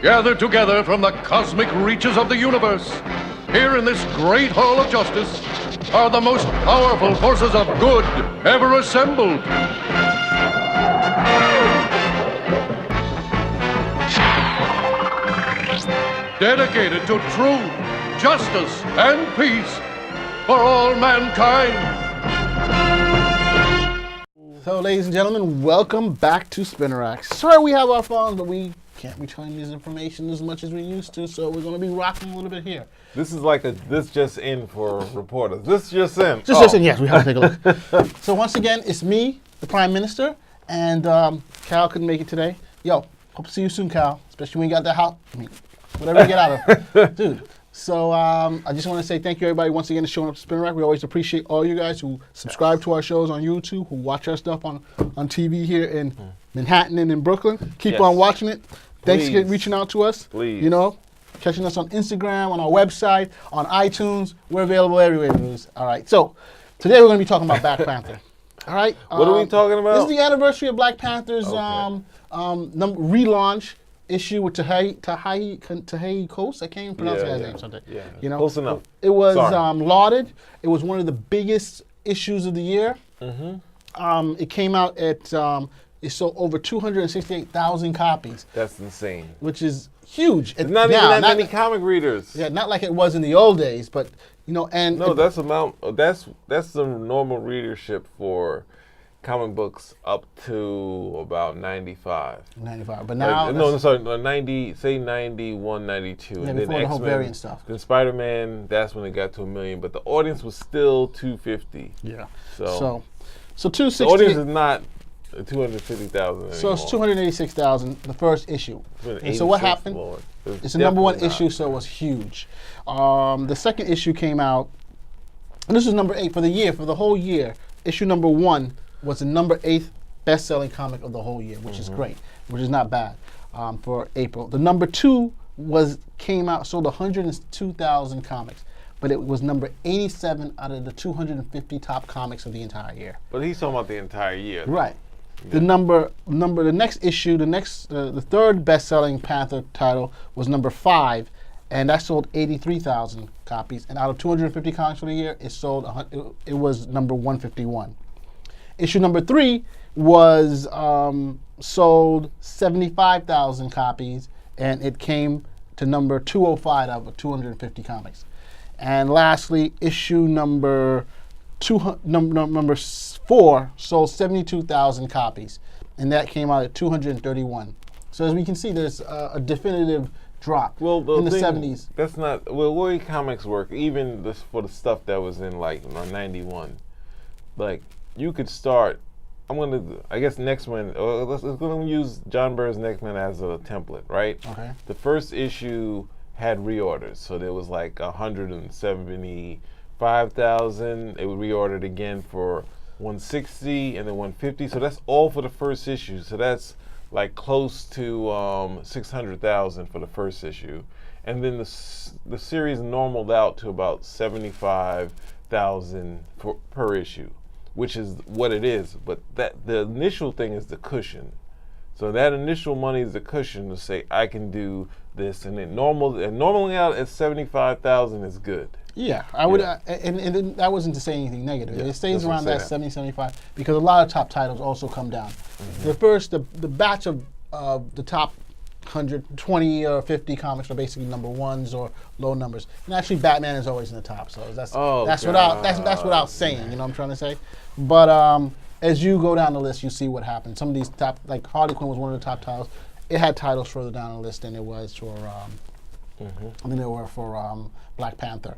gathered together from the cosmic reaches of the universe, here in this great hall of justice, are the most powerful forces of good ever assembled. Dedicated to truth, justice, and peace for all mankind. So, ladies and gentlemen, welcome back to Spinnerack. Sorry we have our phones, but we can't return this information as much as we used to, so we're going to be rocking a little bit here. This is like this just in for reporters. This just in. Just in, yes, we have to take a look. So once again, it's me, the Prime Minister, and Cal couldn't make it today. Yo, hope to see you soon, Cal, especially when you got that house. I mean, whatever you get out of. Dude. So I just want to say thank you, everybody, once again, for showing up to Spinnerack. We always appreciate all you guys who subscribe to our shows on YouTube, who watch our stuff on TV here in Manhattan and in Brooklyn. Keep on watching it. Thanks for reaching out to us. Please. You know, catching us on Instagram, on our website, on iTunes. We're available everywhere. All right. So today we're going to be talking about Black Panther. All right. What are we talking about? This is the anniversary of Black Panther's relaunch issue with Ta-Nehisi Coast. I can't even pronounce his name. Something. Yeah. You know, Close enough. It was lauded. It was one of the biggest issues of the year. It came out at. It sold over 268,000 copies. That's insane. Which is huge. It's not even that many comic readers. Yeah, not like it was in the old days, but you know, and no, that's the normal readership for comic books up to about 95. 95, but now sorry, 90. Say 91, 92, yeah, and before then the whole variant stuff. Then Spider-Man, that's when it got to 1 million, but the audience was still 250. Yeah. So 260. The audience is not 250,000 So it's 286,000, the first issue. And so what happened? It's the number one issue, so it was huge. The second issue came out, and this was number 8 for the year, for the whole year. Issue number 1 was the number 8th best-selling comic of the whole year, which is great, which is not bad for April. The number 2 came out, sold 102,000 comics. But it was number 87 out of the 250 top comics of the entire year. But he's talking about the entire year. Right. Yeah. The next issue, the third best-selling Panther title was number 5, and that sold 83,000 copies. And out of 250 comics for the year, it was number 151. Issue number 3 was sold 75,000 copies, and it came to number 205 out of 250 comics. And lastly, issue number 4 sold 72,000 copies, and that came out at 231. So as we can see, there's a definitive drop in the 70s. That's not the way comics work. Even for the stuff that was in like 91, like you could start. I guess next one. Let's go and use John Byrne's Next Man as a template, right? Okay. The first issue had reorders, so there was like 175,000. It was reordered again for 160 and then 150. So that's all for the first issue. So that's like close to 600,000 for the first issue, and then the series normaled out to about 75,000 per issue, which is what it is. But the initial thing is the cushion. So that initial money is the cushion to say I can do this, and then normally out at 75,000 is good. Yeah, I would, and that wasn't to say anything negative. Yeah, it stays around that 70, 75 because a lot of top titles also come down. The batch of the top 120 or 50 comics are basically number ones or low numbers, and actually Batman is always in the top. So that's without saying. You know what I'm trying to say, but. As you go down the list, you see what happens. Some of these top, like Harley Quinn was one of the top titles. It had titles further down the list than it was for, Black Panther.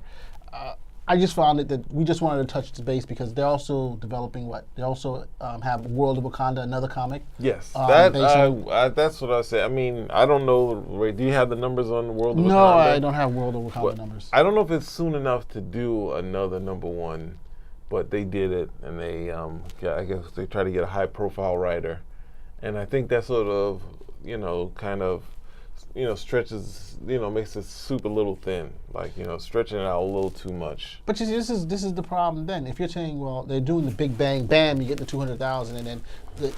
I just found it that we just wanted to touch the base because they're also developing They also have World of Wakanda, another comic. Yes, that's what I said. I mean, I don't know. Do you have the numbers on World of Wakanda? No, I don't have World of Wakanda numbers. I don't know if it's soon enough to do another number 1. But they did it, and they, I guess they try to get a high-profile writer, and I think that sort of, stretches, makes the soup a little thin, like stretching it out a little too much. But you see, this is the problem. Then, if you're saying, well, they're doing the big bang, bam, you get the 200,000, and then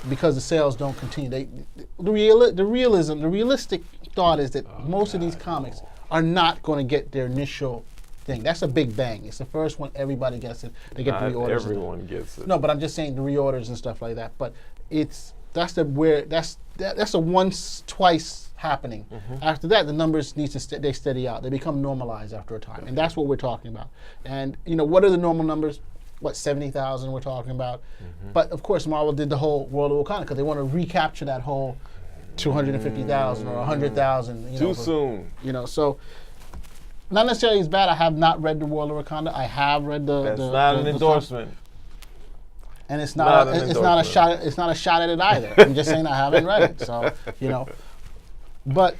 because the sales don't continue, the realistic thought is that most of these comics are not going to get their initial thing. That's a big bang. It's the first one everybody gets it. They get the reorders. Everyone gets it. No, but I'm just saying the reorders and stuff like that. But that's a once, twice happening. After that, the numbers need to they steady out. They become normalized after a time, and that's what we're talking about. And what are the normal numbers? What, 70,000 we're talking about? But of course, Marvel did the whole World of Wakanda because they want to recapture that whole 250,000 or 100,000. Too soon. So not necessarily as bad. I have not read the World of Wakanda. I have read the. That's not an endorsement. And it's not a shot at it either. I'm just saying I haven't read it. So but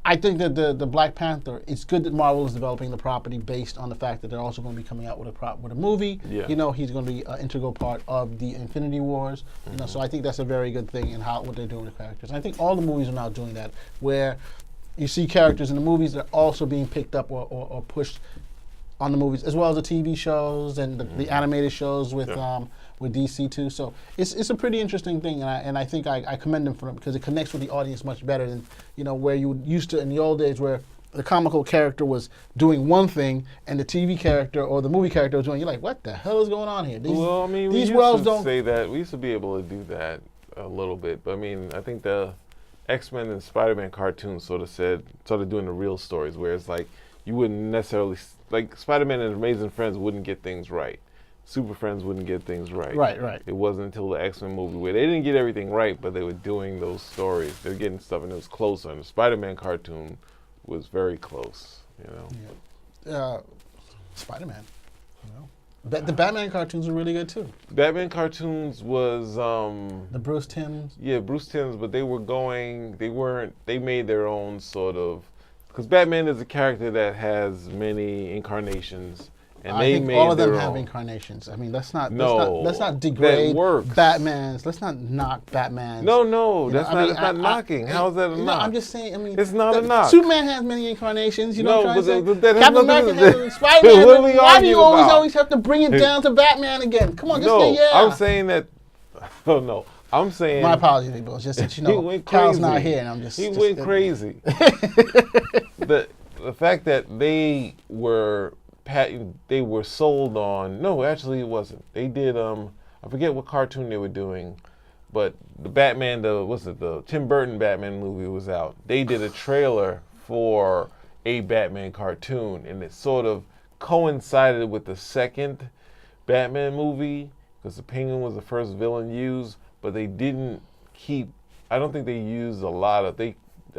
I think that the Black Panther, it's good that Marvel is developing the property based on the fact that they're also going to be coming out with a movie. Yeah. He's going to be an integral part of the Infinity Wars. So I think that's a very good thing in what they're doing with characters. And I think all the movies are now doing that, where you see characters in the movies that are also being picked up or pushed on the movies, as well as the TV shows and the animated shows with DC too. So it's a pretty interesting thing, and I think I commend them for it because it connects with the audience much better than where you used to in the old days where the comical character was doing one thing and the TV character or the movie character was doing. You're like, what the hell is going on here? We used to say that. We used to be able to do that a little bit, but I think the X-Men and Spider-Man cartoons started doing the real stories where it's like you wouldn't necessarily like Spider-Man and Amazing Friends wouldn't get things right. Super Friends wouldn't get things right. Right. It wasn't until the X-Men movie where they didn't get everything right, but they were doing those stories. They were getting stuff and it was closer. And the Spider-Man cartoon was very close, Spider-Man. The Batman cartoons were really good too. Batman cartoons was the Bruce Timms. Yeah, Bruce Timms, but they made their own sort of, because Batman is a character that has many incarnations. And I think all of them have incarnations. Let's not degrade Batman's. Let's not knock Batman. No, that's not knocking. How is that a knock? I'm just saying. It's not a knock. Superman has many incarnations. You know what I'm trying to say? That Captain America has Spider-Man. Why do you always have to bring it down to Batman again? Come on, just say yeah. I'm saying that. Oh no. I'm saying. My apologies, people. It's just that Cal's not here, and I'm just. He went crazy. The fact that they were sold on. No, actually, it wasn't. They did. I forget what cartoon they were doing, but the Batman, the Tim Burton Batman movie was out. They did a trailer for a Batman cartoon, and it sort of coincided with the second Batman movie because the Penguin was the first villain used, but they didn't keep. I don't think they used a lot of. I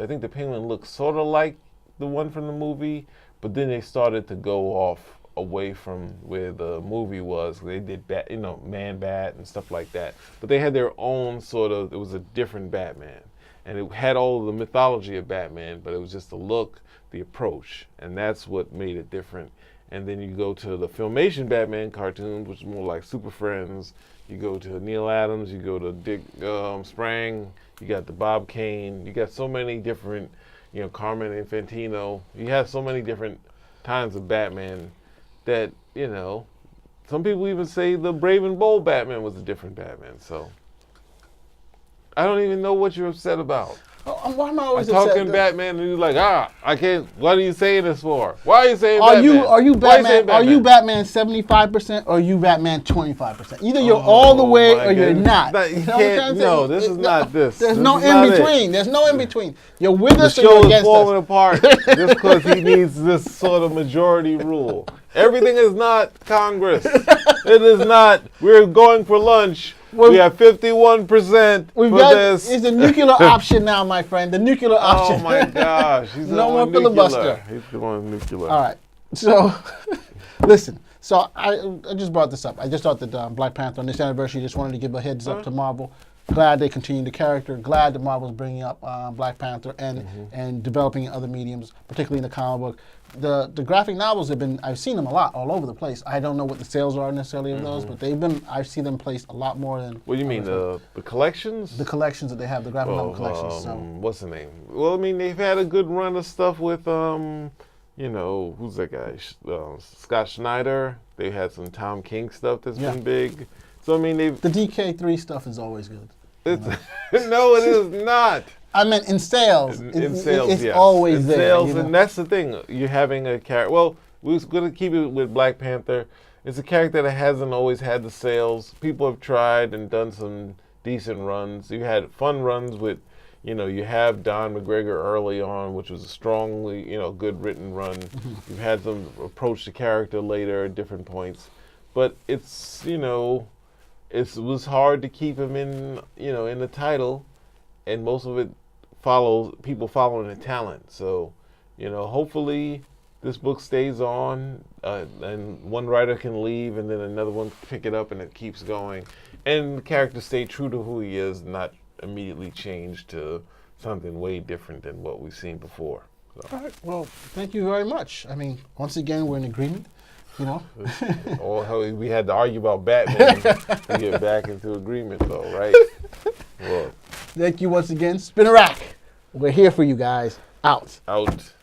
think the Penguin looked sort of like the one from the movie. But then they started to go off away from where the movie was. They did Man-Bat and stuff like that. But they had their own it was a different Batman. And it had all of the mythology of Batman, but it was just the look, the approach. And that's what made it different. And then you go to the Filmation Batman cartoons, which is more like Super Friends. You go to Neil Adams, you go to Dick Sprang, you got the Bob Kane. You got so many different... Carmen Infantino. You have so many different kinds of Batman that, some people even say the Brave and Bold Batman was a different Batman. So, I don't even know what you're upset about. Why am I always upset? I'm talking Batman and you're like, I can't, what are you saying this for? Why are you saying Batman? Are you Batman? Are you Batman 75% or are you Batman 25%? Either you're all the way or you're not. No, this is not this. There's no in between. There's no in between. You're with us or you're against us. The show is falling apart just because he needs this sort of majority rule. Everything is not Congress. It is not, we're going for lunch. We have 51% for this. It's the nuclear option now, my friend. The nuclear option. Oh my gosh. He's no more filibuster. He's the one nuclear. All right. So, listen. So I just brought this up. I just thought that Black Panther on this anniversary just wanted to give a heads up to Marvel. Glad they continue the character. Glad that Marvel's bringing up Black Panther and developing other mediums, particularly in the comic book. The graphic novels I've seen them a lot all over the place. I don't know what the sales are necessarily of those, but I've seen them placed a lot more than. What do you mean, the collections? The collections that they have, the graphic novel collections. What's the name? Well, they've had a good run of stuff with, who's that guy? Scott Snyder. They had some Tom King stuff that's been big. So, the DK3 stuff is always good. No, it is not. I meant in sales. In sales, it's yes. always in there. Sales, you know? and that's the thing. You're having a character. Well, we're going to keep it with Black Panther. It's a character that hasn't always had the sales. People have tried and done some decent runs. You had fun runs with, you have Don McGregor early on, which was a strongly, good written run. You've had them approach the character later at different points. But it's, it was hard to keep him in, in the title, and most of it follows people following the talent. So, hopefully this book stays on, and one writer can leave, and then another one pick it up, and it keeps going. And the character stay true to who he is, not immediately change to something way different than what we've seen before. So. All right. Well, thank you very much. I mean, once again, we're in agreement. We had to argue about Batman to get back into agreement, though, right? Well, thank you once again. Spin a rack. We're here for you guys. Out. Out.